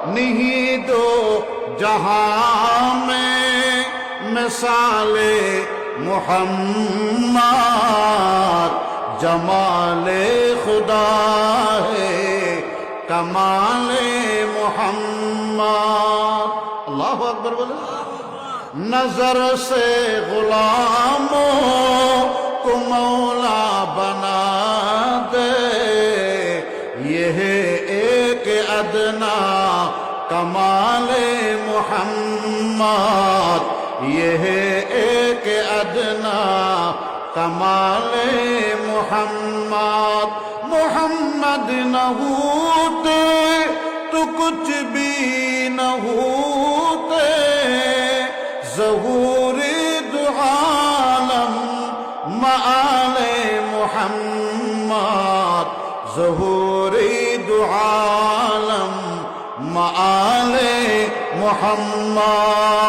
نہیں دو جہاں میں مثال محمد جمال خدا ہے کمال محمد اللہ اکبر بولے نظر سے غلاموں کو مولا بنا دے یہ ہے ایک ادنا کمال محمد یہ ہے ایک ادنا کمال محمد محمد نہ ہوتے تو کچھ بھی نہ ہوتے ظہور دو عالم مآل محمد ظہور دو عالم مآل محمد